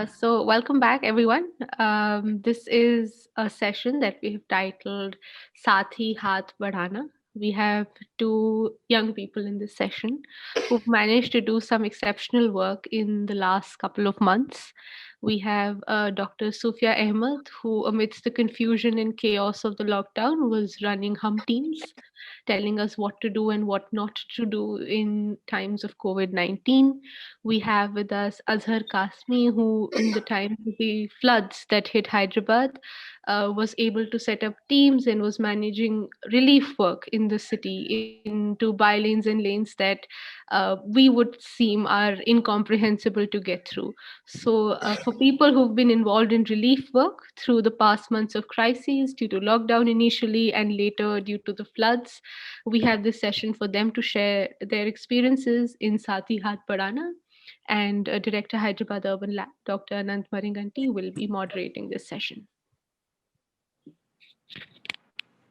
So welcome back, everyone. This is a session that we have titled Sathi Haath Badhana. We have two young people in this session who've managed to do some exceptional work in the last couple of months. We have Dr. Sufia Ahmed, who, amidst the confusion and chaos of the lockdown, was running hum teams, telling us what to do and what not to do in times of COVID-19. We have with us Azhar Kasmi, who, in the time of the floods that hit Hyderabad, was able to set up teams and was managing relief work in the city into bylanes and lanes that we would seem are incomprehensible to get through. So, for people who've been involved in relief work through the past months of crises due to lockdown initially and later due to the floods, we have this session for them to share their experiences in Sati Hath Padana, and Director Hyderabad Urban Lab, Dr. Anant Maringanti, will be moderating this session.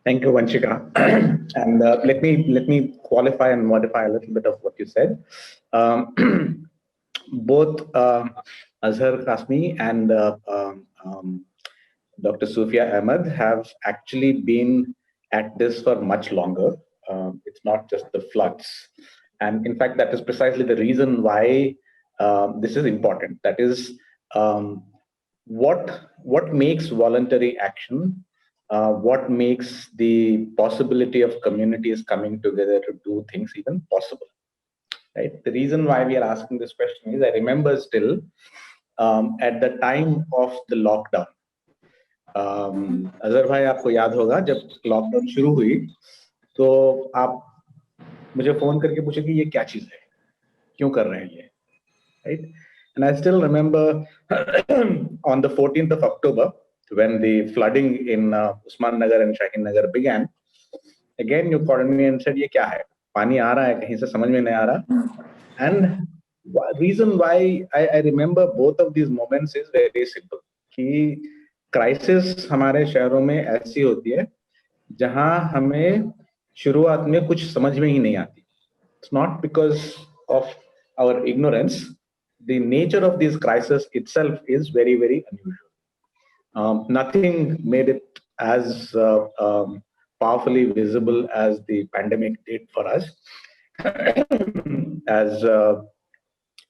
Thank you, Vanshika. And let me qualify and modify a little bit of what you said. Both Azhar Kasmi and Dr. Sufia Ahmed have actually been at this for much longer. It's not just the floods. And in fact, that is precisely the reason why this is important. That is, what makes voluntary action, what makes the possibility of communities coming together to do things even possible, right? The reason why we are asking this question is, I remember still at the time of the lockdown, Azhar भाई आपको याद होगा जब lockdown शुरू हुई तो आप मुझे फोन करके पूछे कि ये क्या चीज है, क्यों कर रहे हैं ये, right? And I still remember on the 14th of October, when the flooding in Usman Nagar and Shaheen Nagar began, again you called me and said, "ये क्या है? पानी आ रहा है कहीं से समझ में नहीं आ रहा." And reason why I remember both of these moments is very simple. कि crisis हमारे शहरों में ऐसी होती है जहां हमें शुरुआत में कुछ समझ में ही नहीं आती. It's not because of our ignorance. The nature of this crisis itself is very, very unusual. Nothing made it as powerfully visible as the pandemic did for us. As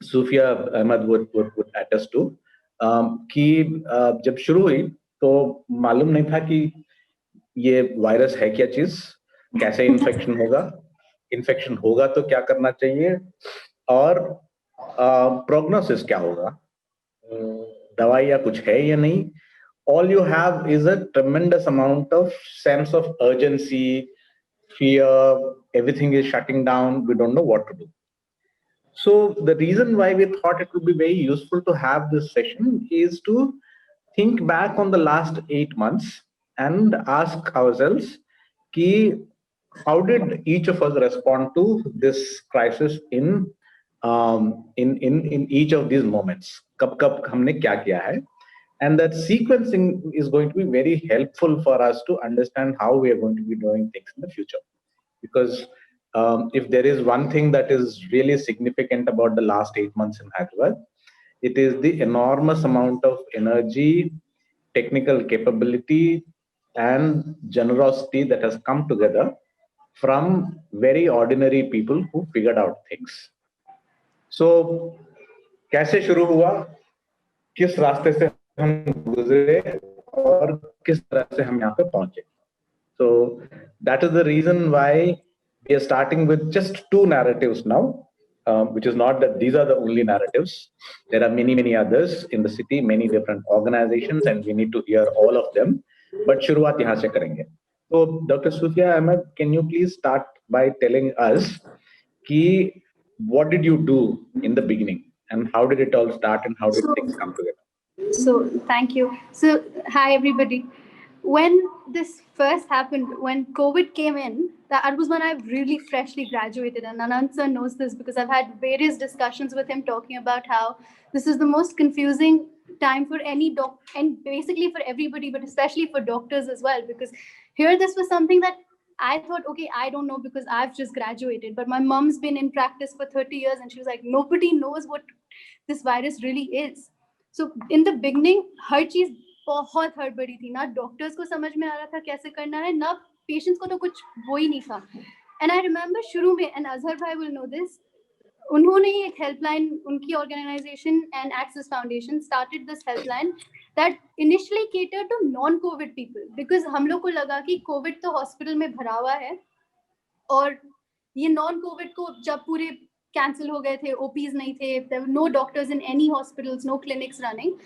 Sufia Ahmed would attest to, कि जब शुरू हुई तो मालूम नहीं था कि ये वायरस है क्या चीज, कैसे इन्फेक्शन होगा तो क्या करना चाहिए, और प्रोग्नोसिस क्या होगा, दवाई या कुछ है या नहीं. All you have is a tremendous amount of sense of urgency, fear, everything is shutting down, we don't know what to do. So the reason why we thought it would be very useful to have this session is to think back on the last 8 months and ask ourselves, how did each of us respond to this crisis in each of these moments? कब हमने क्या किया है? And that sequencing is going to be very helpful for us to understand how we are going to be doing things in the future. Because if there is one thing that is really significant about the last 8 months in Hyderabad, it is the enormous amount of energy, technical capability, and generosity that has come together from very ordinary people who figured out things. So, कैसे शुरू हुआ, किस रास्ते से हम गुजरे और किस तरह से हम यहाँ पे पहुंचे. So that is the reason why we are starting with just 2 narratives now, which is not that these are the only narratives. There are many others in the city, many different organizations, and we need to hear all of them. But शुरुआत यहाँ से करेंगे. So Dr. Sufia Ahmed, can you please start by telling us what did you do in the beginning and how did it all start and how did things come together? So thank you. So hi everybody. When this first happened, when COVID came in, that was when I really freshly graduated, and Anand sir knows this because I've had various discussions with him talking about how this is the most confusing time for any doc, and basically for everybody, but especially for doctors as well, because here this was something that I thought, okay, I don't know because I've just graduated, but my mom's been in practice for 30 years and she was like, nobody knows what this virus really is. So in the beginning हर चीज बहुत हड़बड़ी थी, ना doctors को समझ में आ रहा था कैसे करना है, ना पेशेंट्स को तो कुछ वो ही नहीं था. एंड आई रिमेम्बर शुरू में, एंड अजहर भाई विल नो दिस, उन्होंने ही एक हेल्पलाइन, उनकी organisation and access foundation started this helpline that initially cater to non covid people, because हम लोग को लगा कि कोविड तो हॉस्पिटल में भरा हुआ है और ये नॉन कोविड को जब पूरे कैंसिल हो गए थे, ओपीज नहीं थे, there were no doctors in any hospitals, no clinics running.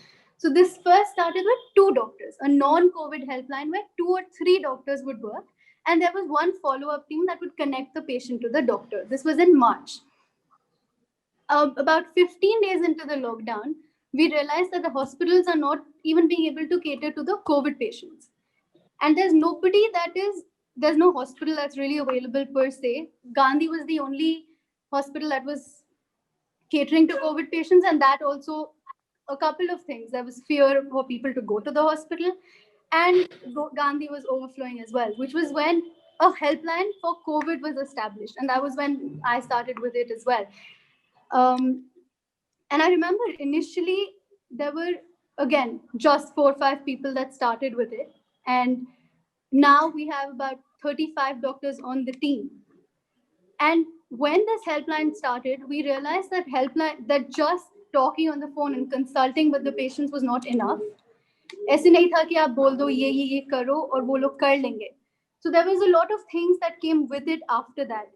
So this first started with 2 doctors, a non-COVID helpline where 2 or 3 doctors would work, and there was one follow-up team that would connect the patient to the doctor. This was in March. About 15 days into the lockdown, we realized that the hospitals are not even being able to cater to the COVID patients. And there's no hospital that's really available per se. Gandhi was the only hospital that was catering to COVID patients, and that also a couple of things. There was fear for people to go to the hospital, and Gandhi was overflowing as well, which was when a helpline for COVID was established, and that was when I started with it as well. And I remember initially there were again just 4 or 5 people that started with it, and now we have about 35 doctors on the team. And when this helpline started, we realized that just talking on the phone and consulting with the patients was not enough. ऐसे नहीं था कि आप बोल दो ये करो और वो लोग कर लेंगे. So there was a lot of things that came with it after that.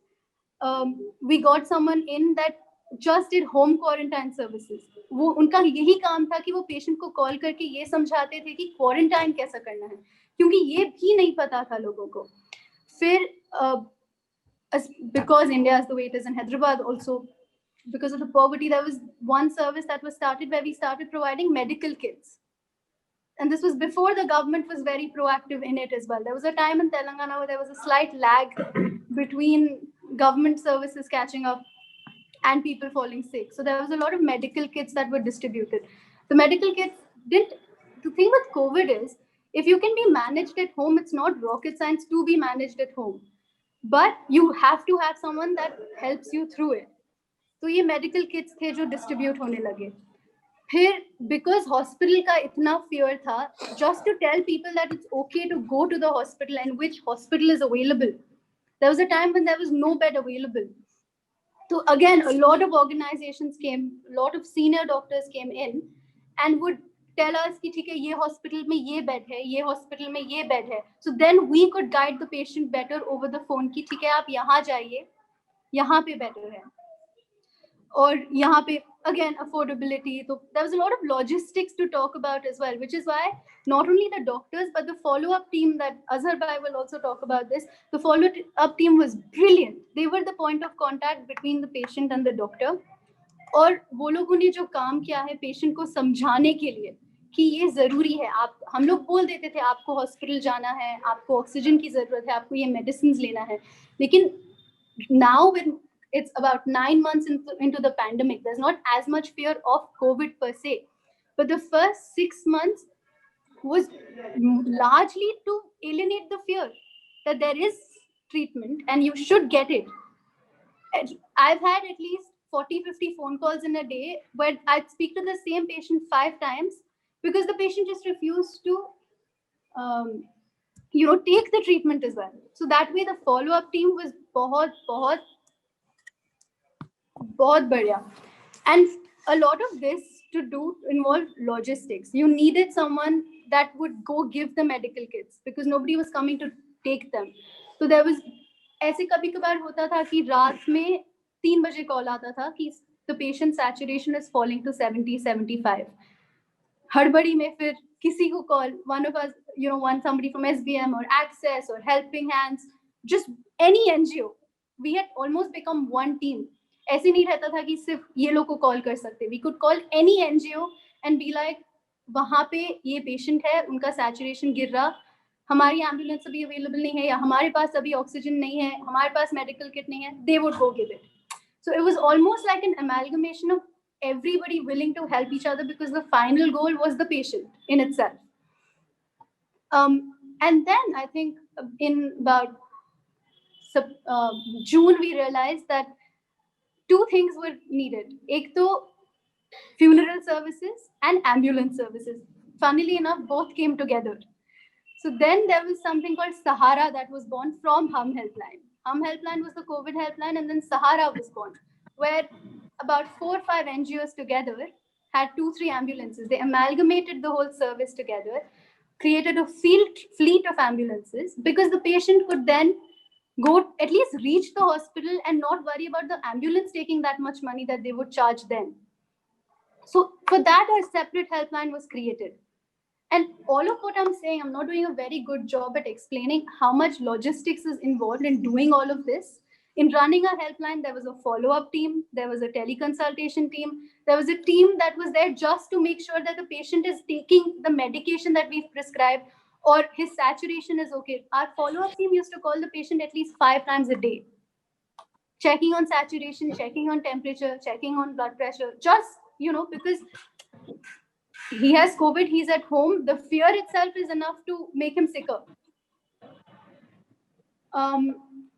We got someone in that just did home quarantine services. वो उनका यही काम था कि वो पेशेंट को कॉल करके ये समझाते थे कि क्वारंटाइन कैसा करना है, क्योंकि ये भी नहीं पता था लोगों को. फिर because India is the way it is in Hyderabad, also because of the poverty, there was one service that was started where we started providing medical kits. And this was before the government was very proactive in it as well. There was a time in Telangana where there was a slight lag between government services catching up and people falling sick. So there was a lot of medical kits that were distributed. The medical kits didn't. The thing with COVID is, if you can be managed at home, it's not rocket science to be managed at home. But you have to have someone that helps you through it. तो ये medical kits थे जो distribute होने लगे. फिर because hospital का इतना fear था, just to tell people that it's okay to go to the hospital and which hospital is available. There was a time when there was no bed available. So again, a lot of organizations came, a lot of senior doctors came in and would tell us कि ठीक है ये hospital में ये bed है, ये hospital में ये बेड है. So then we could guide the patient better over the phone कि ठीक है आप यहाँ जाइए, यहाँ पे better है. और यहाँ पे again affordability. So there was a lot of logistics to talk about as well, which is why not only the doctors but the follow-up team that Azhar Bhai will also talk about this. The follow-up team was brilliant. They were the point of contact between the patient and the doctor. और वो लोगों ने जो काम किया है patient को समझाने के लिए कि ये जरूरी है. आप हम लोग बोल देते थे आपको हॉस्पिटल जाना है, आपको ऑक्सीजन की जरूरत है, आपको ये मेडिसिन लेना है. लेकिन now when it's about 9 months into the pandemic, there's not as much fear of COVID per se, but the first 6 months was largely to alienate the fear that there is treatment and you should get it. I've had at least 40-50 phone calls in a day where I'd speak to the same patient 5 times because the patient just refused to take the treatment as well. So that way the follow-up team was बहुत बढ़िया. And a lot of this to do involved logistics. You needed someone that would go give the medical kits because nobody was coming to take them. So there was ऐसे कभी-कभार होता था कि रात में 3 बजे कॉल आता था कि the patient saturation is falling to 70-75. हड़बड़ी में फिर किसी को call, one of us, somebody from SBM or Access or Helping Hands, just any NGO. We had almost become one team. ऐसे नहीं रहता था कि सिर्फ ये लोग को कॉल कर सकते. We could call any NGO and be like, वहाँ पे ये पेशेंट है, उनका सैचुरेशन गिर रहा, हमारी एम्बुलेंस अभी अवेलेबल नहीं है या हमारे पास अभी ऑक्सीजन नहीं है, हमारे पास मेडिकल किट नहीं है. They would go give it. So it was almost like an amalgamation of everybody willing to help each other because the final goal was the patient in itself. And then I think in about June we realized that 2 things were needed. एक तो funeral services and ambulance services. Funnily enough, both came together. So then there was something called Sahara that was born from Hum Helpline. Hum Helpline was the COVID helpline, and then Sahara was born, where about 4 or 5 NGOs together had 2 or 3 ambulances. They amalgamated the whole service together, created a fleet of ambulances, because the patient could then go at least reach the hospital and not worry about the ambulance taking that much money that they would charge then. So for that, a separate helpline was created. And all of what I'm saying, I'm not doing a very good job at explaining how much logistics is involved in doing all of this. In running a helpline, there was a follow-up team, there was a teleconsultation team, there was a team that was there just to make sure that the patient is taking the medication that we've prescribed or his saturation is okay. Our follow-up team used to call the patient at least 5 times a day, checking on saturation, checking on temperature, checking on blood pressure, just, because he has COVID, he's at home. The fear itself is enough to make him sicker.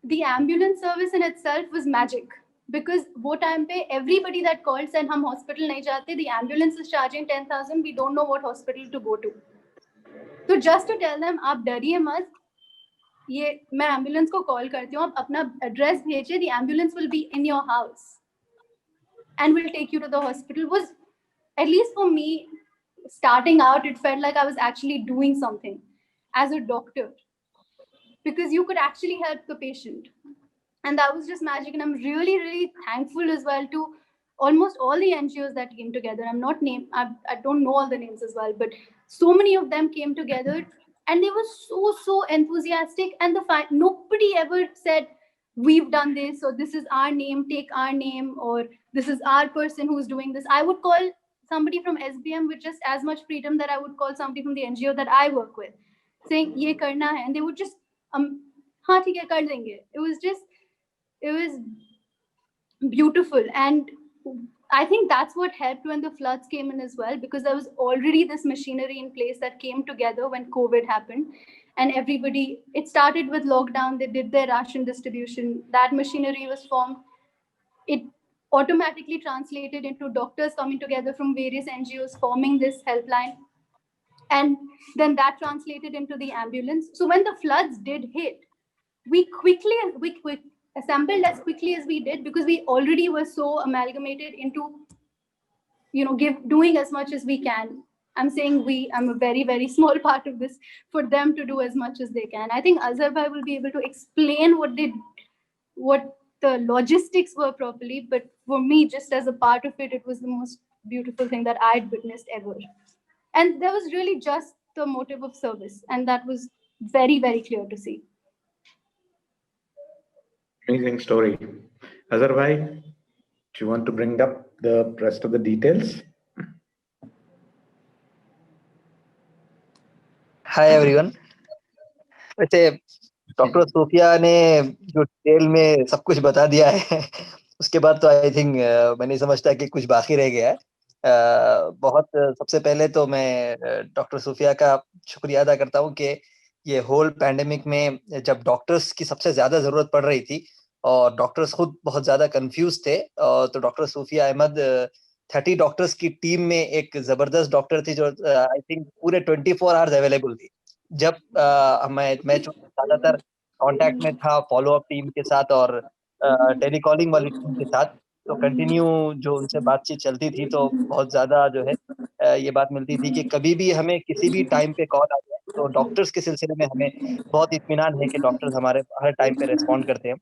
The ambulance service in itself was magic, because wo time pe everybody that called said hum hospital nahi jate, the ambulance is charging 10,000, we don't know what hospital to go to. So just to tell them, आप डरिए मत, ये मैं ambulance को call करती हूँ, आप अपना एड्रेस भेजिए, the ambulance will be in your house and will take you to the hospital. Was, at least for me, starting out, it felt like I was actually doing something as a doctor, because you could actually help the patient. And that was just magic. And I'm really, really thankful as well to almost all the NGOs that came together. I don't know all the names as well, but so many of them came together and they were so enthusiastic. And nobody ever said, we've done this, or this is our name, take our name, or this is our person who's doing this. I would call somebody from SBM with just as much freedom that I would call somebody from the NGO that I work with, saying, ye karna hai. And they would just, हाँ ठीक है कर देंगे. It was beautiful. And I think that's what helped when the floods came in as well, because there was already this machinery in place that came together when COVID happened. And everybody, it started with lockdown, they did their ration distribution, that machinery was formed. It automatically translated into doctors coming together from various NGOs forming this helpline. And then that translated into the ambulance. So when the floods did hit, we assembled as quickly as we did, because we already were so amalgamated into, doing as much as we can. I'm saying I'm a very, very small part of this, for them to do as much as they can. I think Azhar Bhai will be able to explain what the logistics were properly. But for me, just as a part of it, it was the most beautiful thing that I'd witnessed ever. And there was really just the motive of service. And that was very, very clear to see. Amazing story. Azhar bhai, do you want to bring up the rest of the details? Hi everyone. वैसे doctor Sophia ने जो detail में सब कुछ बता दिया है उसके बाद तो आई थिंक मैं नहीं समझता कि कुछ बाकी रह गया है. बहुत सबसे पहले तो मैं डॉक्टर सोफिया का शुक्रिया अदा करता हूँ कि ये होल पैंडेमिक में जब डॉक्टर्स की सबसे ज्यादा जरूरत पड़ रही थी और डॉक्टर्स खुद बहुत ज्यादा कंफ्यूज थे, तो डॉक्टर सूफिया अहमद 30 डॉक्टर्स की टीम में एक जबरदस्त डॉक्टर थी जो आई थिंक पूरे 24 आवर्स अवेलेबल थी. जब मैं ज्यादातर कांटेक्ट में था फॉलोअप टीम के साथ और टेलीकॉलिंग वाली टीम के साथ, तो कंटिन्यू जो उनसे बातचीत चलती थी, तो बहुत ज्यादा जो है ये बात मिलती थी कि कभी भी हमें किसी भी टाइम पे कॉल आ जाए तो डॉक्टर्स के सिलसिले में हमें बहुत इत्मीनान है कि डॉक्टर्स हमारे हर टाइम पे रेस्पॉन्ड करते हैं.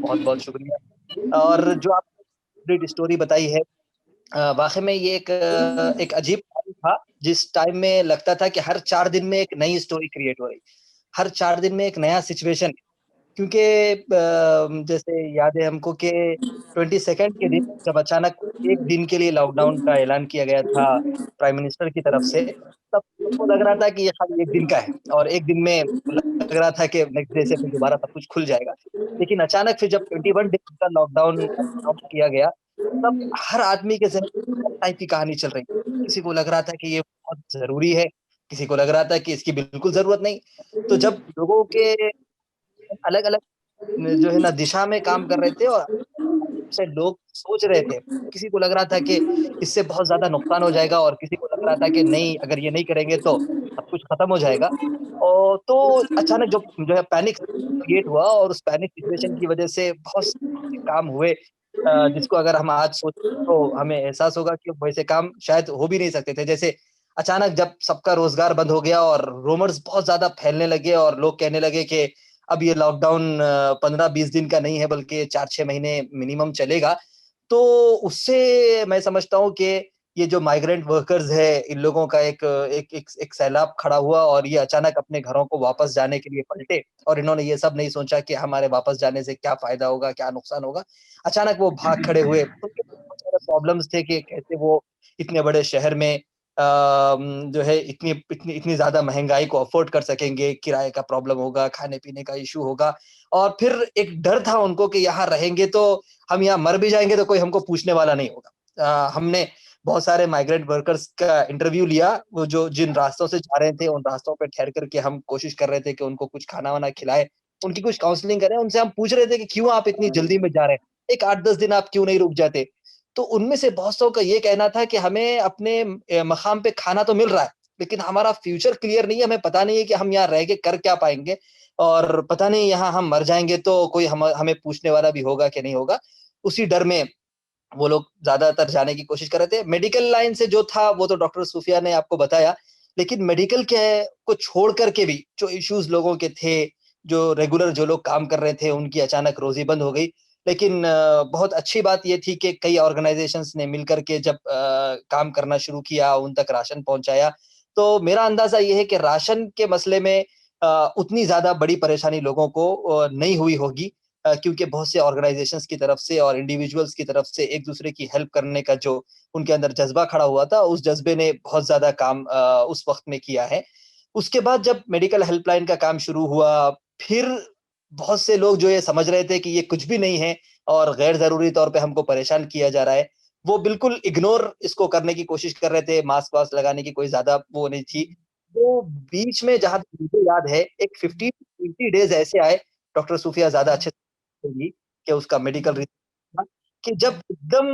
बहुत बहुत शुक्रिया. और जो आपने स्टोरी बताई है, वाकई में ये एक अजीब टाइम था जिस टाइम में लगता था कि हर 4 दिन में एक नई स्टोरी क्रिएट हो रही, हर 4 दिन में एक नया सिचुएशन. क्योंकि जैसे याद है हमको कि 22nd के दिन जब अचानक एक दिन के लिए लॉकडाउन का ऐलान किया गया था प्राइम मिनिस्टर की तरफ से, तब सबको लग रहा था कि ये खाली एक दिन का है और एक दिन में लग रहा था कि नेक्स्ट डे से फिर दोबारा सब कुछ खुल जाएगा. लेकिन अचानक फिर जब 21 डेज का लॉकडाउन अनाउंस किया गया, तब हर आदमी के ज़हन में टाइप की कहानी चल रही थी. किसी को लग रहा था कि ये बहुत ज़रूरी है, किसी को लग रहा था कि इसकी बिल्कुल ज़रूरत नहीं. तो जब लोगों के अलग-अलग जो है ना दिशा में काम कर रहे थे और से लोग सोच रहे थे, किसी को लग रहा था कि इससे बहुत ज्यादा नुकसान हो जाएगा और किसी को लग रहा था कि नहीं, अगर ये नहीं करेंगे तो सब कुछ खत्म हो जाएगा। और तो अचानक जो है पैनिक क्रिएट हुआ और उस पैनिक सिचुएशन की वजह से बहुत से काम हुए, जिसको अगर हम आज सोचें तो हमें एहसास होगा कि वैसे काम शायद हो भी नहीं सकते थे। जैसे अचानक जब सबका रोजगार बंद हो गया और रूमर्स बहुत ज्यादा फैलने लगे और लोग कहने लगे कि अब ये लॉकडाउन 15-20 दिन का नहीं है बल्कि 4-6 महीने मिनिमम चलेगा। तो उससे मैं समझता हूँ कि ये जो माइग्रेंट वर्कर्स है, इन लोगों का एक सैलाब खड़ा हुआ और ये अचानक अपने घरों को वापस जाने के लिए पलटे और इन्होंने ये सब नहीं सोचा कि हमारे वापस जाने से क्या फ़ायदा होगा, क्या नुकसान होगा। अचानक वो भाग खड़े हुए, उनके बहुत सारे प्रॉब्लम्स थे कि कैसे वो इतने बड़े शहर में जो है इतनी इतनी इतनी ज़्यादा महँगाई को अफ़ोर्ड कर सकेंगे, किराए का प्रॉब्लम होगा, खाने-पीने का इश्यू होगा और फिर एक डर था उनको कि यहाँ रहेंगे तो हम यहाँ मर भी जाएँगे तो कोई हमको पूछने वाला नहीं होगा। हमने बहुत सारे माइग्रेंट वर्कर्स का इंटरव्यू लिया, वो जो जिन रास्तों से जा रहे थे, उन रास्तों पे ठहर कर के हम कोशिश कर रहे थे कि उनको कुछ खाना-वाना खिलाएँ, उनकी कुछ काउंसलिंग करें, उनसे हम पूछ रहे थे कि क्यों आप इतनी जल्दी में जा रहे हैं? एक 8-10 दिन आप क्यों नहीं रुक जाते? तो उनमें से बहुत सौ का ये कहना था कि हमें अपने मकाम पे खाना तो मिल रहा है, लेकिन हमारा फ्यूचर क्लियर नहीं है, हमें पता नहीं है कि हम यहाँ रह के कर क्या पाएँगे और पता नहीं यहाँ हम मर जाएँगे तो कोई हमें पूछने वाला भी होगा कि नहीं होगा। उसी डर में वो लोग ज़्यादातर जाने की कोशिश कर रहे थे। मेडिकल लाइन से जो था वो तो डॉक्टर सूफिया ने आपको बताया, लेकिन मेडिकल के को छोड़ कर के भी जो इश्यूज़ लोगों के थे, जो रेगुलर जो लोग काम कर रहे थे, उनकी अचानक रोज़ी बंद हो गई। लेकिन बहुत अच्छी बात ये थी कि कई ऑर्गनाइज़ेशंस ने मिलकर के जब काम करना शुरू किया, उन तक राशन पहुँचाया, तो मेरा अंदाज़ा ये है कि राशन के मसले में उतनी ज़्यादा बड़ी परेशानी लोगों को नहीं हुई होगी। क्योंकि बहुत से ऑर्गनाइज़ेशंस की तरफ से और इंडिविजुअल्स की तरफ से एक-दूसरे की हेल्प करने का जो उनके अंदर जज़्बा खड़ा हुआ था, उस जज़्बे ने बहुत ज़्यादा काम उस वक़्त में किया है। उसके बाद जब मेडिकल हेल्पलाइन का काम शुरू हुआ, फिर बहुत से लोग जो ये समझ रहे थे कि ये कुछ भी नहीं है और गैर ज़रूरी तौर पे हमको परेशान किया जा रहा है, वो बिल्कुल इग्नोर इसको करने की कोशिश कर रहे थे, मास्क-वास्क लगाने की कोई ज़्यादा वो नहीं थी। तो बीच में जहाँ तक मुझे याद है, एक 15 20 डेज़ ऐसे आए, डॉक्टर सूफिया ज़्यादा अच्छे होगी कि उसका मेडिकल था कि जब एकदम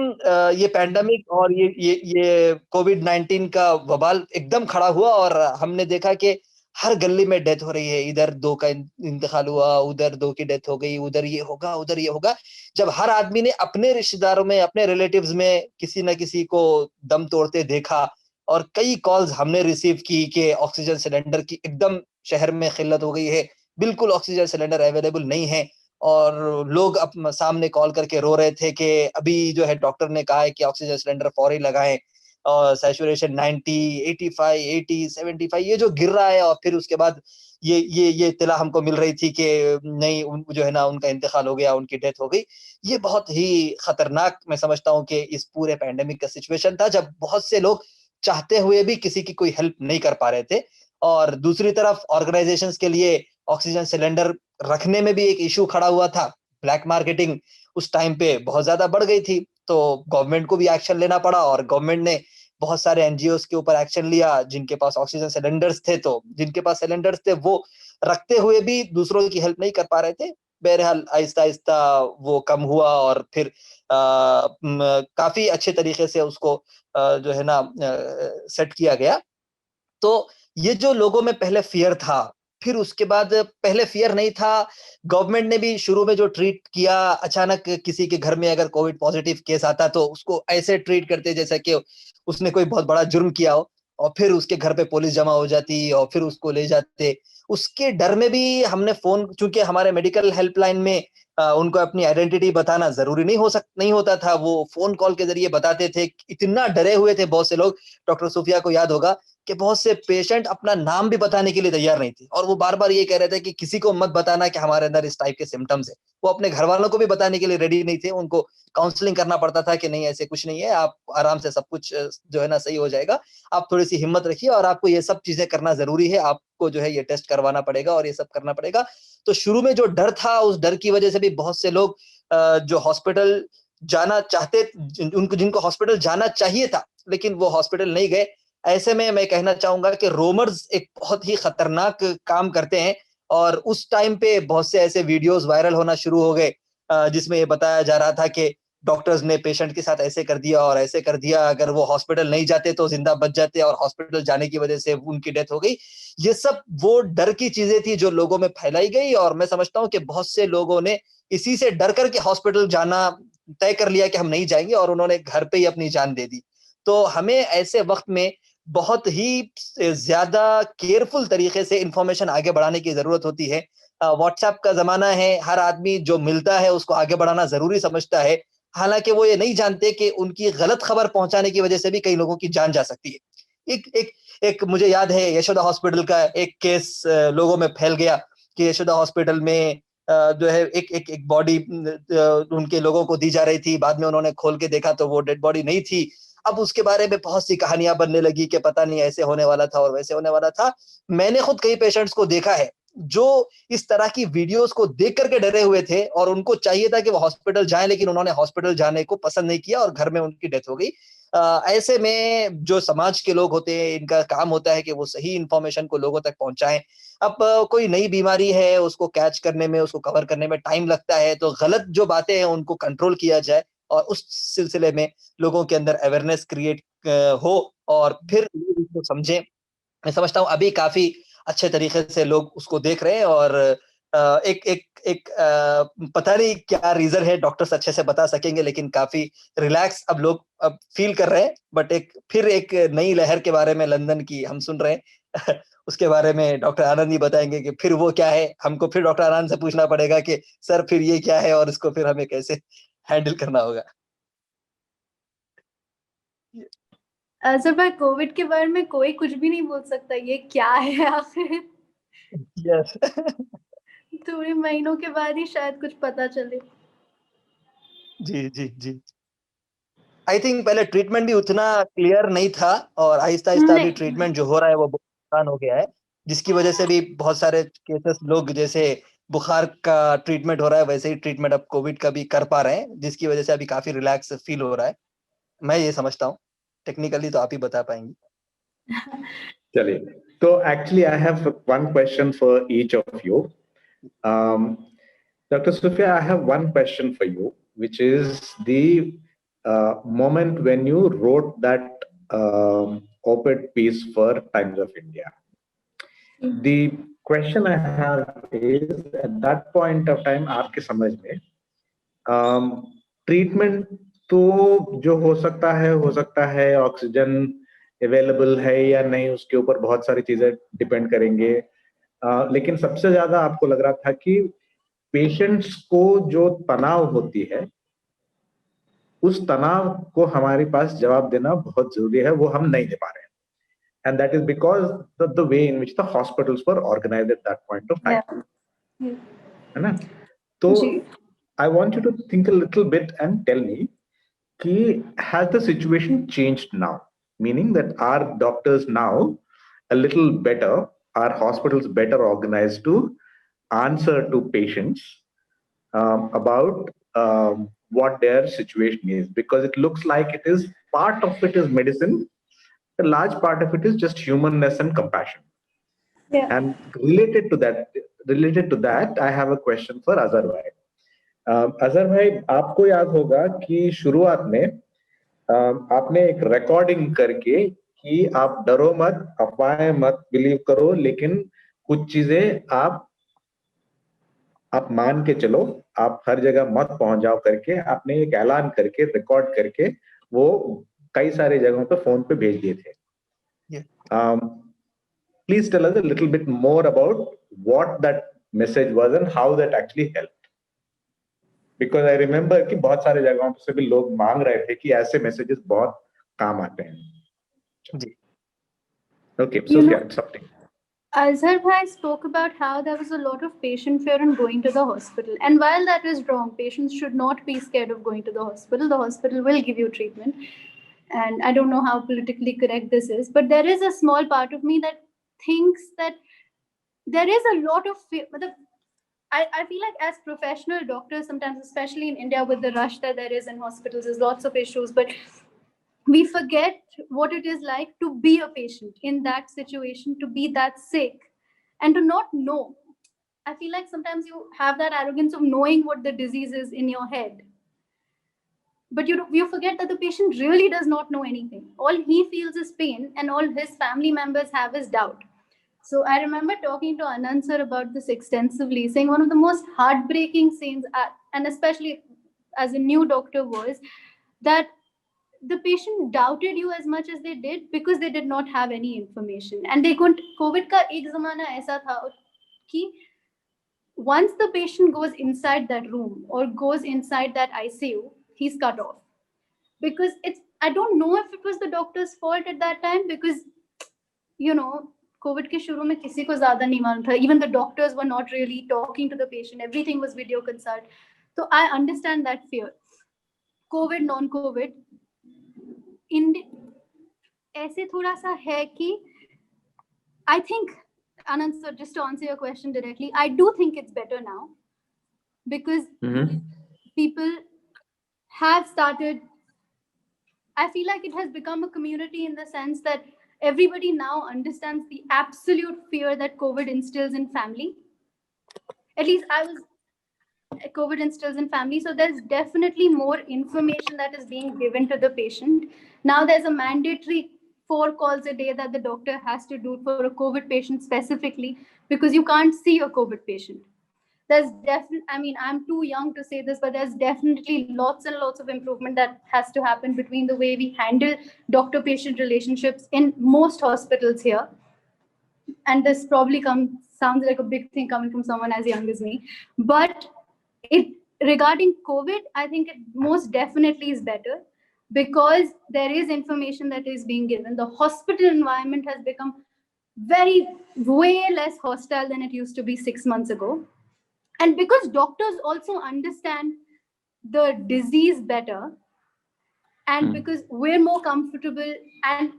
ये पैंडेमिक और ये कोविड-19 का वबाल एकदम खड़ा हुआ और हमने देखा कि हर गली में डेथ हो रही है। इधर 2 का इंतकाल हुआ, उधर 2 की डेथ हो गई, उधर ये होगा, उधर ये होगा। जब हर आदमी ने अपने रिश्तेदारों में, अपने रिलेटिव्स में किसी न किसी को दम तोड़ते देखा और कई कॉल्स हमने रिसीव की कि ऑक्सीजन सिलेंडर की एकदम शहर में किल्लत हो गई है। बिल्कुल ऑक्सीजन सिलेंडर अवेलेबल नहीं है। और लोग सामने कॉल करके रो रहे थे कि अभी जो है डॉक्टर ने कहा है कि ऑक्सीजन सिलेंडर फौरी लगाएं और सैचुरेशन 90 85 80 75 ये जो गिर रहा है और फिर उसके बाद ये इत्तला हमको मिल रही थी कि नहीं जो है ना उनका इंतकाल हो गया, उनकी डेथ हो गई। ये बहुत ही खतरनाक मैं समझता हूँ कि इस पूरे पैंडेमिक का सिचुएशन था जब बहुत से लोग चाहते हुए भी किसी की कोई हेल्प नहीं कर पा रहे थे और दूसरी तरफ ऑर्गेनाइजेशंस के लिए ऑक्सीजन सिलेंडर रखने में भी एक इश्यू खड़ा हुआ था। ब्लैक मार्केटिंग उस टाइम पे बहुत ज़्यादा बढ़ गई थी, तो गवर्नमेंट को भी एक्शन लेना पड़ा और गवर्नमेंट ने बहुत सारे एनजीओज़ के ऊपर एक्शन लिया, जिनके पास ऑक्सीजन सिलेंडर्स थे तो जिनके पास सिलेंडर्स थे वो रखते हुए भी दूसरों की हेल्प नहीं कर पा रहे थे। बहरहाल आहिस्ता-आहिस्ता वो कम हुआ और फिर काफ़ी अच्छे तरीके से उसको जो है ना सेट किया गया। तो ये जो लोगों में पहले फ़ियर था, फिर उसके बाद पहले फ़ियर नहीं था, गवर्नमेंट ने भी शुरू में जो ट्रीट किया, अचानक किसी के घर में अगर कोविड पॉज़िटिव केस आता तो उसको ऐसे ट्रीट करते जैसा कि उसने कोई बहुत बड़ा जुर्म किया हो और फिर उसके घर पे पुलिस जमा हो जाती और फिर उसको ले जाते। उसके डर में भी हमने फ़ोन चूँकि हमारे मेडिकल हेल्पलाइन में उनको अपनी आइडेंटिटी बताना ज़रूरी नहीं होता था, वो फ़ोन कॉल के ज़रिए बताते थे। इतना डरे हुए थे बहुत से लोग, डॉक्टर सूफिया को याद होगा कि बहुत से पेशेंट अपना नाम भी बताने के लिए तैयार नहीं थे और वो बार-बार ये कह रहे थे कि किसी को मत बताना कि हमारे अंदर इस टाइप के सिम्पटम्स हैं। वो अपने घरवालों को भी बताने के लिए रेडी नहीं थे, उनको काउंसलिंग करना पड़ता था कि नहीं ऐसे कुछ नहीं है, आप आराम से सब कुछ जो है ना सही हो जाएगा। आप थोड़ी-सी हिम्मत रखिए और आपको ये सब चीज़ें करना ज़रूरी है, आपको जो है ये टेस्ट करवाना पड़ेगा और ये सब करना पड़ेगा। तो शुरू में जो डर था, उस डर की वजह से भी बहुत से लोग जो हॉस्पिटल जाना चाहते उनको जिनको हॉस्पिटल जाना चाहिए था, लेकिन वो हॉस्पिटल नहीं गए। ऐसे में मैं कहना चाहूँगा कि रूमर्स एक बहुत ही खतरनाक काम करते हैं और उस टाइम पे बहुत से ऐसे वीडियोज़ वायरल होना शुरू हो गए जिसमें ये बताया जा रहा था कि डॉक्टर्स ने पेशेंट के साथ ऐसे कर दिया और ऐसे कर दिया, अगर वो हॉस्पिटल नहीं जाते तो जिंदा बच जाते और हॉस्पिटल जाने की वजह से उनकी डेथ हो गई। ये सब वो डर की चीजें थी जो लोगों में फैलाई गई, और मैं समझता हूँ कि बहुत से लोगों ने इसी से डर करके हॉस्पिटल जाना तय कर लिया कि हम नहीं जाएंगे, और उन्होंने घर पे ही अपनी जान दे दी। तो हमें ऐसे वक्त में बहुत ही ज्यादा केयरफुल तरीके से इंफॉर्मेशन आगे बढ़ाने की जरूरत होती है। व्हाट्सएप का जमाना है, हर आदमी जो मिलता है उसको आगे बढ़ाना जरूरी समझता है, हालांकि वो ये नहीं जानते कि उनकी गलत खबर पहुंचाने की वजह से भी कई लोगों की जान जा सकती है। एक एक एक मुझे याद है यशोदा हॉस्पिटल का एक केस लोगों में फैल गया कि यशोदा हॉस्पिटल में जो है एक बॉडी उनके लोगों को दी जा रही थी, बाद में उन्होंने खोल के देखा तो वो डेड बॉडी नहीं थी। अब उसके बारे में बहुत सी कहानियां बनने लगी कि पता नहीं ऐसे होने वाला था और वैसे होने वाला था। मैंने खुद कई पेशेंट्स को देखा है जो इस तरह की वीडियोस को देख करके डरे हुए थे, और उनको चाहिए था कि वो हॉस्पिटल जाएं, लेकिन उन्होंने हॉस्पिटल जाने को पसंद नहीं किया और घर में उनकी डेथ हो गई। ऐसे में जो समाज के लोग होते हैं, इनका काम होता है कि वो सही इंफॉर्मेशन को लोगों तक पहुंचाएं। अब कोई नई बीमारी है, उसको कैच करने में, उसको कवर करने में टाइम लगता है, तो गलत जो बातें हैं उनको कंट्रोल किया जाए और उस सिलसिले में लोगों के अंदर अवेयरनेस क्रिएट हो और फिर लोग उसको समझें। मैं समझता हूँ अभी काफी अच्छे तरीके से लोग उसको देख रहे हैं, और एक एक एक पता नहीं क्या रीजन है, डॉक्टर्स अच्छे से बता सकेंगे, लेकिन काफी रिलैक्स अब लोग अब फील कर रहे हैं। बट एक नई लहर के बारे में लंदन की हम सुन रहे हैं उसके बारे में डॉक्टर आनंद ही बताएंगे कि फिर वो क्या है। हमको फिर डॉक्टर आनंद से पूछना पड़ेगा कि सर फिर ये क्या है और इसको फिर हमें कैसे हैंडल करना होगा। सर भाई, कोविड के बारे में कोई कुछ भी नहीं बोल सकता, ये क्या है आखिर। यस थोड़े महीनों के बाद ही शायद कुछ पता चले। जी जी जी। आई थिंक पहले ट्रीटमेंट भी उतना क्लियर नहीं था, और आहिस्ता आहिस्ता अभी नहीं, ट्रीटमेंट जो हो रहा है वो बहुत आसान हो गया है, जिसकी वजह से भी बहुत सारे केसेस लोग, जैसे बुखार का ट्रीटमेंट हो रहा है वैसे ही ट्रीटमेंट अब कोविड का भी कर पा रहे हैं, जिसकी वजह से अभी काफी रिलैक्स फील हो रहा है। मैं ये समझता हूँ, टेक्निकली तो आप ही बता पाएंगे। चलिए, तो actually I have one question for each of you. Dr. Sufia, I have one question for you, which is the moment when you wrote that op-ed piece for Times of India. The question I have is, at that point of time, आपके समझ में treatment तो जो हो सकता है oxygen available है या नहीं, उसके ऊपर बहुत सारी चीजें डिपेंड करेंगे। लेकिन सबसे ज्यादा आपको लग रहा था कि पेशेंट्स को जो तनाव होती है, उस तनाव को हमारे पास जवाब देना बहुत जरूरी है, वो हम नहीं दे पा रहे हैं। And that is because the way in which the hospitals were organised at that point of time, है ना? तो I want you to think a little bit and tell me, has the situation changed now? Meaning that are doctors now a little better, are hospitals better organized to answer to patients about what their situation is? Because it looks like it is part of it is medicine, a large part of it is just humanness and compassion. Yeah. And related to that, I have a question for Azhar Bhai. Azhar भाई, आपको याद होगा कि शुरुआत में आपने एक recording करके कि आप डरो मत, अफवाहें मत बिलीव करो, लेकिन कुछ चीजें आप मान के चलो, आप हर जगह मत पहुंच जाओ करके आपने एक ऐलान करके रिकॉर्ड करके वो कई सारे जगहों पे फोन पे भेज दिए थे। Please tell us a little bit more about what that message was and how that actually help. Because I remember कि बहुत सारे जगहों से भी लोग मांग रहे थे कि ऐसे मैसेजेस बहुत काम आते हैं जी। Okay, so something. Azhar Bhai spoke about how there was a lot of patient fear in going to the hospital. And while that is wrong, patients should not be scared of going to the hospital. The hospital will give you treatment. And I don't know how politically correct this is, but there is a small part of me that thinks that there is a lot of fear. I feel like as professional doctors, sometimes, especially in India with the rush that there is in hospitals, there's lots of issues, but we forget what it is like to be a patient in that situation, to be that sick and to not know. I feel like sometimes you have that arrogance of knowing what the disease is in your head. But you forget that the patient really does not know anything. All he feels is pain, and all his family members have is doubt. So I remember talking to Anand sir about this extensively, saying one of the most heartbreaking scenes, and especially as a new doctor, was that the patient doubted you as much as they did because they did not have any information, and they couldn't. COVID का एक ज़माना ऐसा था कि once the patient goes inside that room or goes inside that ICU, he's cut off. Because I don't know if it was the doctor's fault at that time, because COVID के शुरू में किसी को ज़्यादा नहीं मालूम था. Even the doctors were not really talking to the patient. Everything was video consult. So I understand that fear. COVID, non-COVID, ऐसे थोड़ा सा है कि I think, Anand sir, just to answer your question directly, I do think it's better now because people have started. I feel like it has become a community in the sense that everybody now understands the absolute fear that COVID instills in family. At least COVID instills in family. So there's definitely more information that is being given to the patient. Now there's a mandatory 4 calls a day that the doctor has to do for a COVID patient specifically, because you can't see a COVID patient. There's definitely, I mean, I'm too young to say this, but there's definitely lots and lots of improvement that has to happen between the way we handle doctor-patient relationships in most hospitals here. And this probably sounds like a big thing coming from someone as young as me, but regarding COVID, I think it most definitely is better because there is information that is being given. The hospital environment has become way less hostile than it used to be 6 months ago. And because doctors also understand the disease better, and because we're more comfortable and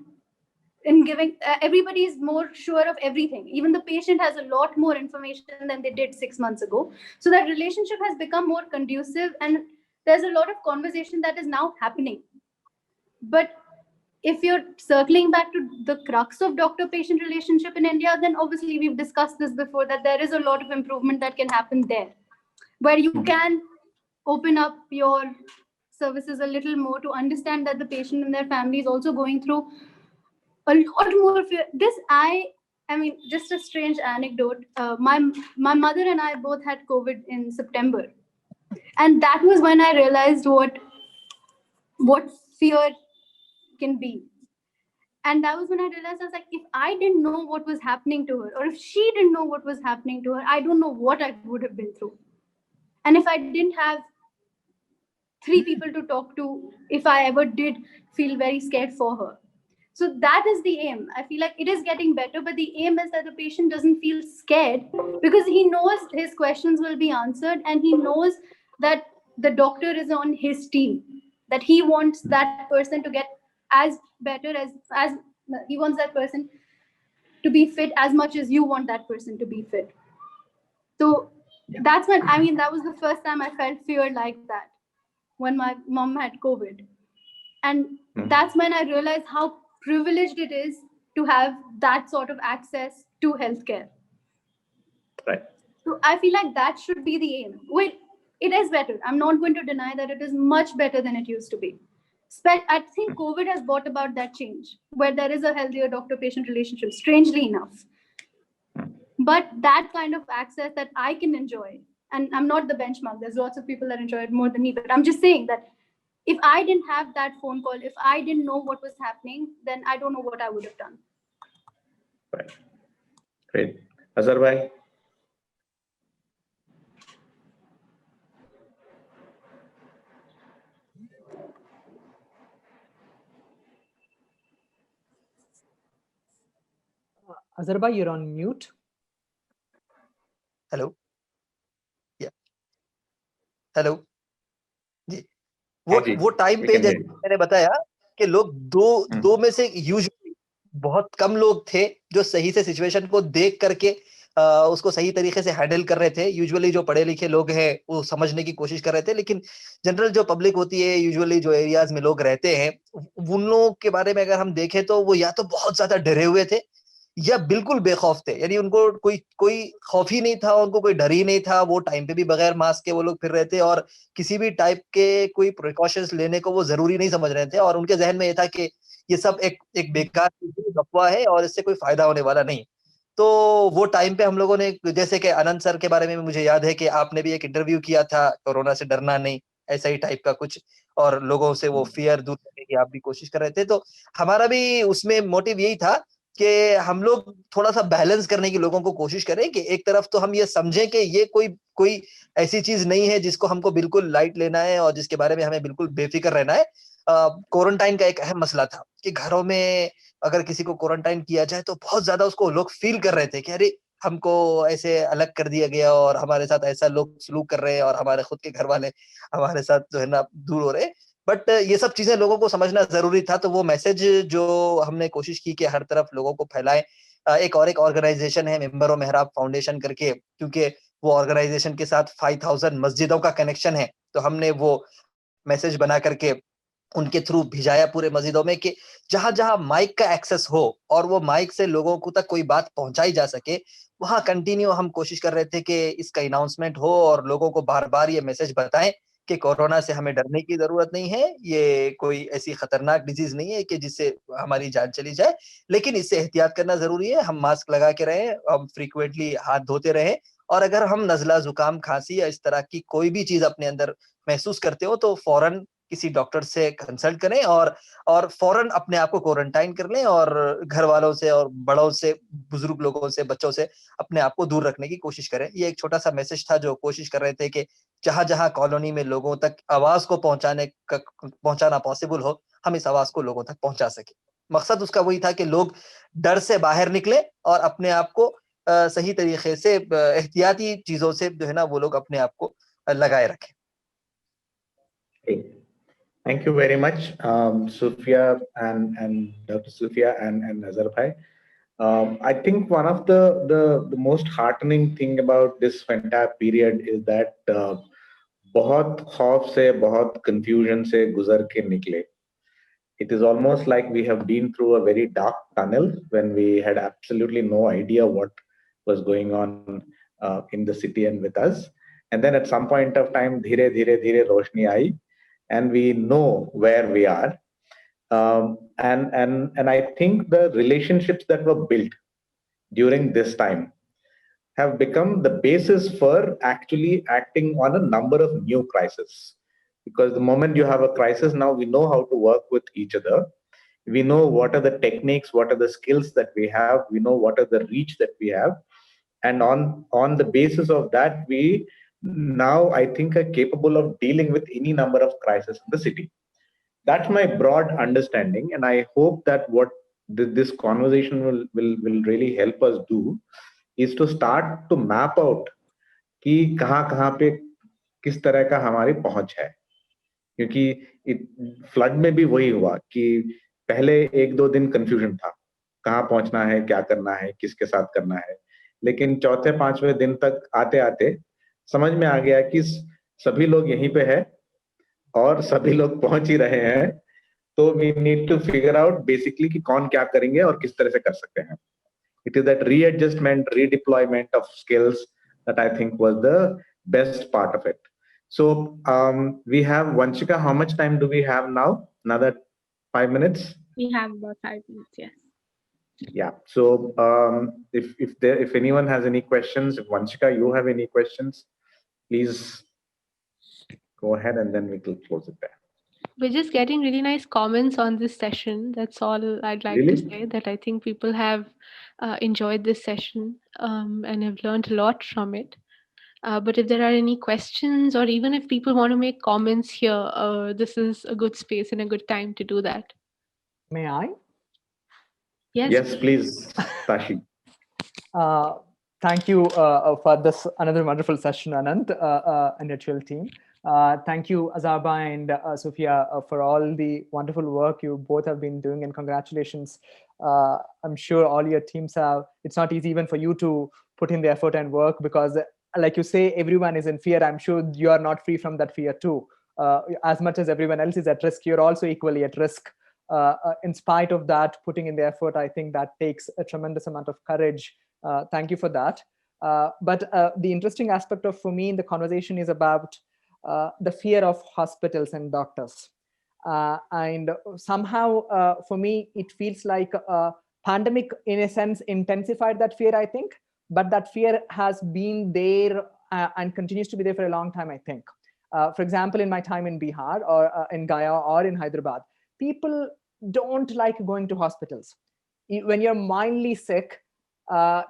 in giving, everybody is more sure of everything. Even the patient has a lot more information than they did 6 months ago. So that relationship has become more conducive, and there's a lot of conversation that is now happening. But if you're circling back to the crux of doctor-patient relationship in India, then obviously we've discussed this before, that there is a lot of improvement that can happen there, where you can open up your services a little more to understand that the patient and their family is also going through a lot more fear. I mean, just a strange anecdote. My mother and I both had COVID in September, and that was when I realized what fear can be. And that was when I realized, I was like, if I didn't know what was happening to her, or if she didn't know what was happening to her, I don't know what I would have been through. And if I didn't have 3 people to talk to, if I ever did feel very scared for her. So that is the aim. I feel like it is getting better, but the aim is that the patient doesn't feel scared because he knows his questions will be answered, and he knows that the doctor is on his team, that he wants that person to get as better as he wants that person to be fit as much as you want that person to be fit. So that's when, I mean, that was the first time I felt fear like that, when my mom had COVID. And that's when I realized how privileged it is to have that sort of access to healthcare. Right. So I feel like that should be the aim. Well, it is better. I'm not going to deny that it is much better than it used to be. I think COVID has brought about that change, where there is a healthier doctor-patient relationship, strangely enough. But that kind of access that I can enjoy, and I'm not the benchmark, there's lots of people that enjoy it more than me, but I'm just saying that if I didn't have that phone call, if I didn't know what was happening, then I don't know what I would have done. Right. Great. Azhar bhai? Azhar bhai, you're on mute. Hello या hello जी वो time पे जैसे मैंने बताया कि लोग दो में से यूजुअली बहुत कम लोग थे जो सही से सिचुएशन को देख करके उसको सही तरीके से हैंडल कर रहे थे. यूजुअली जो पढ़े लिखे लोग हैं वो समझने की कोशिश कर रहे थे, लेकिन जनरल जो पब्लिक होती है, यूजुअली जो एरियाज में लोग रहते हैं, उन लोगों के बारे में अगर हम देखें तो वो या तो बहुत ज्यादा डरे हुए थे या बिल्कुल बेखौफ थे, यानी उनको कोई खौफ ही नहीं था, उनको कोई डर ही नहीं था, वो टाइम पे भी बगैर मास्क के वो लोग फिर रहे थे और किसी भी टाइप के कोई प्रिकॉशंस लेने को वो जरूरी नहीं समझ रहे थे और उनके जहन में ये था कि ये सब एक बेकार अफवाह है और इससे कोई फायदा होने वाला नहीं। तो वो टाइम पे हम लोगों ने, जैसे कि अनंत सर के बारे में मुझे याद है कि आपने भी एक इंटरव्यू किया था, कोरोना से डरना नहीं, ऐसा ही टाइप का कुछ, और लोगों से वो फियर दूर करने की आप भी कोशिश कर रहे थे। तो हमारा भी उसमें मोटिव यही था कि हम लोग थोड़ा सा बैलेंस करने की लोगों को कोशिश करें कि एक तरफ तो हम ये समझें कि ये कोई ऐसी चीज नहीं है जिसको हमको बिल्कुल लाइट लेना है और जिसके बारे में हमें बिल्कुल बेफिक्र रहना है। क्वारंटाइन का एक अहम मसला था कि घरों में अगर किसी को क्वारंटाइन किया जाए तो बहुत ज्यादा उसको लोग फील कर रहे थे कि अरे हमको ऐसे अलग कर दिया गया और हमारे साथ ऐसा लोग सलूक कर रहे हैं और हमारे खुद के घर वाले हमारे साथ जो है ना दूर हो रहे हैं। बट ये सब चीजें लोगों को समझना जरूरी था, तो वो मैसेज जो हमने कोशिश की कि हर तरफ लोगों को फैलाएं। एक ऑर्गेनाइजेशन है मेंबर ऑफ मेहराब फाउंडेशन करके, क्योंकि वो ऑर्गेनाइजेशन के साथ 5000 मस्जिदों का कनेक्शन है, तो हमने वो मैसेज बना करके उनके थ्रू भिजाया पूरे मस्जिदों में कि जहां जहां माइक का एक्सेस हो और वो माइक से लोगों को तक कोई बात पहुंचाई जा सके, वहां कंटिन्यू हम कोशिश कर रहे थे कि इसका अनाउंसमेंट हो और लोगों को बार बार ये मैसेज बताएं कि कोरोना से हमें डरने की जरूरत नहीं है, ये कोई ऐसी खतरनाक डिजीज नहीं है कि जिससे हमारी जान चली जाए, लेकिन इससे एहतियात करना जरूरी है। हम मास्क लगा के रहें, हम फ्रीक्वेंटली हाथ धोते रहें, और अगर हम नजला जुकाम खांसी या इस तरह की कोई भी चीज अपने अंदर महसूस करते हो तो फौरन किसी डॉक्टर से कंसल्ट करें और फौरन अपने आप को क्वारंटाइन कर लें और घर वालों से और बड़ों से, बुजुर्ग लोगों से, बच्चों से अपने आप को दूर रखने की कोशिश करें। ये एक छोटा सा मैसेज था जो कोशिश कर रहे थे कि जहां जहां कॉलोनी में लोगों तक आवाज को पहुंचाना पॉसिबल हो, हम इस आवाज को लोगों तक पहुंचा सके। मकसद उसका वही था कि लोग डर से बाहर निकले और अपने आप को सही तरीके से एहतियाती चीजों से जो है ना वो लोग अपने आप को लगाए रखें। Thank you very much, Sufia and Dr. Sufia and Nazar Bhai. I think one of the most heartening thing about this entire period is that बहुत खौफ से, बहुत confusion से गुजर के निकले. It is almost like we have been through a very dark tunnel when we had absolutely no idea what was going on in the city and with us. And then at some point of time, धीरे धीरे धीरे रोशनी आई, and we know where we are. And I think the relationships that were built during this time have become the basis for actually acting on a number of new crises. Because the moment you have a crisis, now we know how to work with each other. We know what are the techniques, what are the skills that we have, we know what are the reach that we have. And on the basis of that, we now, I think, are capable of dealing with any number of crises in the city. That's my broad understanding, and I hope that what this conversation will really help us do is to start to map out कि कहाँ पे किस तरह का हमारी पहुंच है, क्योंकि फ्लड में भी वही हुआ कि पहले 1-2 दिन कंफ्यूजन था, कहाँ पहुंचना है, क्या करना है, किसके साथ करना है, लेकिन चौथे 5वें दिन तक आते आते समझ में आ गया कि सभी लोग यहीं पे है और सभी लोग पहुंच ही रहे हैं, तो we need to figure out basically कि कौन क्या करेंगे और किस तरह से कर सकते हैं. It is that readjustment, redeployment of skills that I think was the best part of it. So we have Vanshika. How much time do we have now? Another 5 minutes? We have about 5 minutes, yes. Yeah. So if anyone has any questions, if Vanshika, you have any questions, please go ahead and then we will close it there. We're just getting really nice comments on this session. That's all I'd like to say, that I think people have enjoyed this session and have learned a lot from it. But if there are any questions, or even if people want to make comments here, this is a good space and a good time to do that. May I? Yes. Yes, please, Tashi. Thank you for this another wonderful session, Anand and your Chill team. Thank you, Azarba and Sufia, for all the wonderful work you both have been doing, and congratulations. I'm sure all your teams have. It's not easy even for you to put in the effort and work, because like you say, everyone is in fear. I'm sure you are not free from that fear too. As much as everyone else is at risk, you're also equally at risk in spite of that, putting in the effort, I think that takes a tremendous amount of courage. Thank you for that. But the interesting aspect of, for me, in the conversation is about the fear of hospitals and doctors. And somehow, for me, it feels like pandemic, in a sense, intensified that fear, I think. But that fear has been there and continues to be there for a long time, I think. For example, in my time in Bihar or in Gaya or in Hyderabad, people don't like going to hospitals. When you're mildly sick,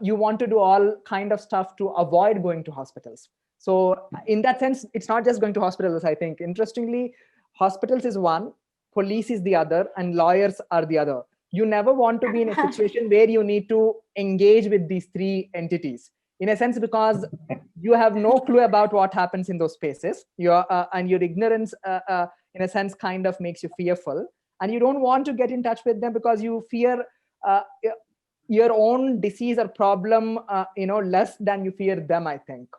you want to do all kind of stuff to avoid going to hospitals. So in that sense, it's not just going to hospitals, I think. Interestingly, hospitals is one, police is the other, and lawyers are the other. You never want to be in a situation where you need to engage with these three entities, in a sense, because you have no clue about what happens in those spaces. And your ignorance, in a sense, kind of makes you fearful. And you don't want to get in touch with them because you fear your own disease or problem, less than you fear them, I think.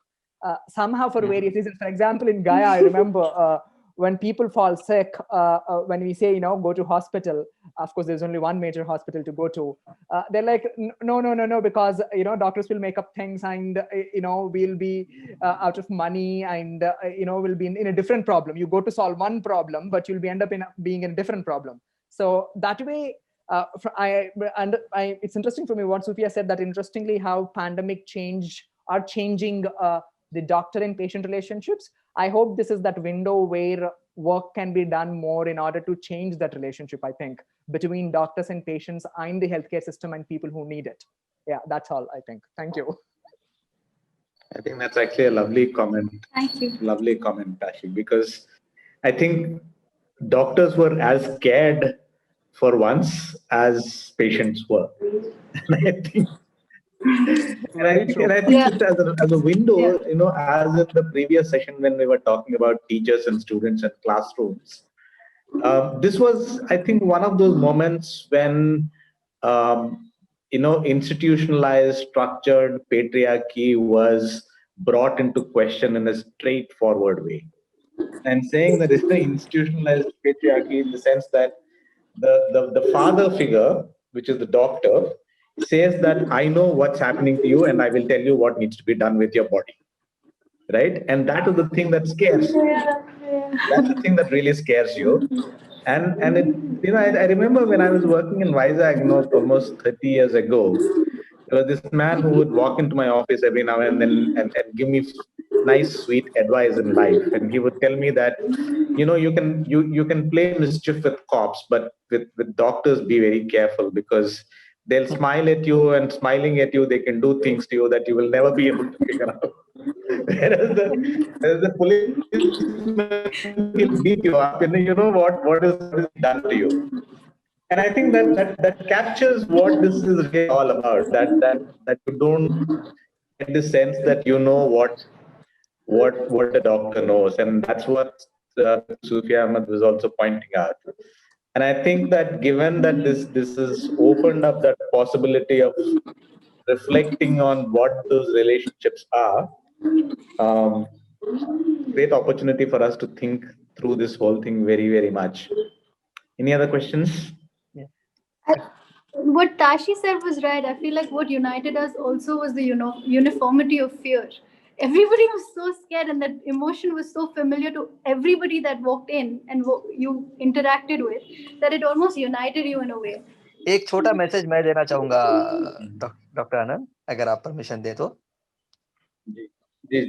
Somehow, for various reasons. For example, in Gaya, I remember when people fall sick, when we say, go to hospital, of course, there's only one major hospital to go to. They're like, no, because, doctors will make up things and, we'll be out of money and, we'll be in a different problem. You go to solve one problem, but you'll end up being in a different problem. So that way, it's interesting for me what Sophia said, that interestingly how pandemic are changing the doctor and patient relationships. I hope this is that window where work can be done more in order to change that relationship, I think, between doctors and patients and the healthcare system and people who need it. Yeah, that's all, I think. Thank you. I think that's actually a lovely comment. Thank you. Lovely comment, Tashi, because I think doctors were as scared for once as patients were. And I think just as a window, as in the previous session when we were talking about teachers and students and classrooms, this was, I think, one of those moments when, institutionalized, structured patriarchy was brought into question in a straightforward way. I'm saying that it's the institutionalized patriarchy in the sense that the father figure, which is the doctor, says that I know what's happening to you and I will tell you what needs to be done with your body. Right? And that is the thing that scares you. That's the thing that really scares you. And it, I remember when I was working in Vizag, almost 30 years ago, there was this man who would walk into my office every now and then and give me nice, sweet advice in life. And he would tell me that, you can play mischief with cops, but with doctors, be very careful, because they'll smile at you, and smiling at you, they can do things to you that you will never be able to figure out. Whereas the policeman will beat you up, and what is done to you. And I think that captures what this is really all about. That you don't get the sense that what the doctor knows, and that's what Sufia Ahmed was also pointing out. And I think that given that this has opened up that possibility of reflecting on what those relationships are, great opportunity for us to think through this whole thing very, very much. Any other questions? What Tashi said was right. I feel like what united us also was the uniformity of fear. Everybody was so scared, and that emotion was so familiar to everybody that walked in and you interacted with, that it almost united you in a way. एक छोटा message मैं देना चाहूंगा doctor आनंद, अगर आप permission दे तो। जी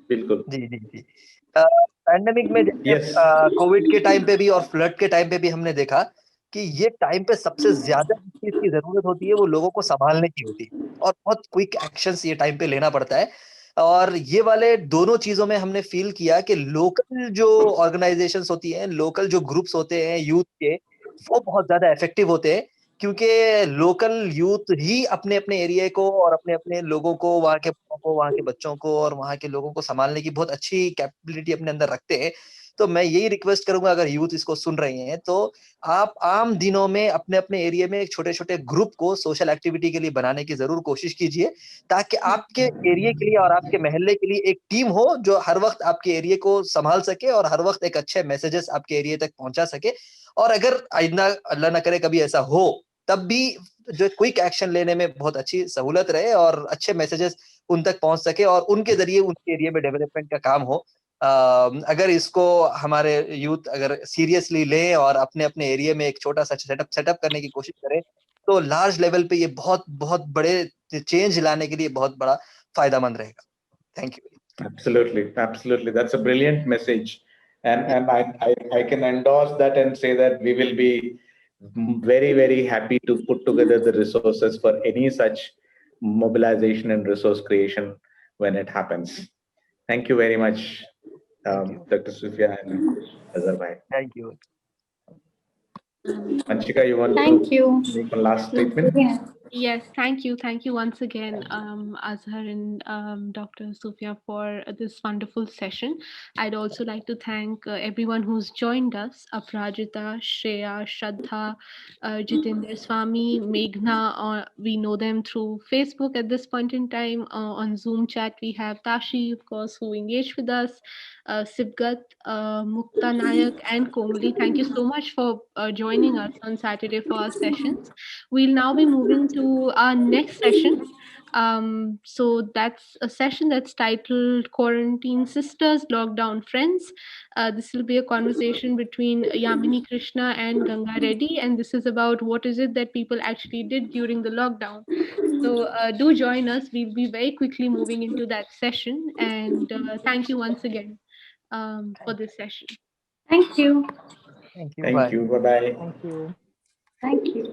बिल्कुल। जी pandemic में कोविड के टाइम पे भी और फ्लड के टाइम पे भी हमने देखा कि ये टाइम पे सबसे ज्यादा चीज की जरूरत होती है वो लोगों को संभालने की होती है, और बहुत क्विक एक्शंस ये टाइम पे लेना पड़ता है। और ये वाले दोनों चीजों में हमने फील किया कि लोकल जो ऑर्गेनाइजेशंस होती हैं, लोकल जो ग्रुप्स होते हैं यूथ के, वो बहुत ज्यादा इफेक्टिव होते हैं, क्योंकि लोकल यूथ ही अपने अपने एरिया को और अपने अपने लोगों को, वहाँ के बच्चों को और वहाँ के लोगों को संभालने की बहुत अच्छी कैपेबिलिटी अपने अंदर रखते हैं। तो मैं यही रिक्वेस्ट करूंगा, अगर यूथ इसको सुन रहे हैं तो आप आम दिनों में अपने अपने एरिया में छोटे छोटे ग्रुप को सोशल एक्टिविटी के लिए बनाने की जरूर कोशिश कीजिए, ताकि आपके एरिया के लिए और आपके महल्ले के लिए एक टीम हो जो हर वक्त आपके एरिया को संभाल सके और हर वक्त एक अच्छे मैसेजेस आपके एरिया तक पहुंचा सके। और अगर आइंदा अल्लाह ना करे कभी ऐसा हो, तब भी जो क्विक एक्शन लेने में बहुत अच्छी सहूलत रहे और अच्छे मैसेजेस उन तक पहुंच सके और उनके जरिए उनके एरिया में डेवलपमेंट का काम हो। अगर इसको हमारे यूथ अगर सीरियसली लें और अपने अपने एरिया में एक छोटा सा सेटअप करने की कोशिश करें, तो लार्ज लेवल पे ये बहुत बहुत बड़े चेंज लाने के लिए बहुत बड़ा फायदामंद रहेगा। Thank you. Absolutely. That's a brilliant message, and I can endorse that and say that we will be very happy to put together the resources for any such mobilization and resource creation when it happens. Thank you very much, Dr. Sufia and Azhar bhai. Thank you. Vanshika, you want Thank to you. make one last statement? Yes, thank you. Thank you once again, Azhar and Dr. Sufia, for this wonderful session. I'd also like to thank everyone who's joined us: Aprajita, Shreya, Shraddha, Jitendra Swami, Meghna. We know them through Facebook at this point in time. On Zoom chat, we have Tashi, of course, who engaged with us, Sibgat, Mukta Nayak, and Komali. Thank you so much for joining us on Saturday for our sessions. We'll now be moving to our next session. So that's a session that's titled Quarantine Sisters, Lockdown Friends. This will be a conversation between Yamini Krishna and Ganga Reddy, and this is about what is it that people actually did during the lockdown. So do join us. We'll be very quickly moving into that session, and thank you once again for this session. Thank you. Thank you. Thank Bye. you. Bye-bye. Thank you. Thank you.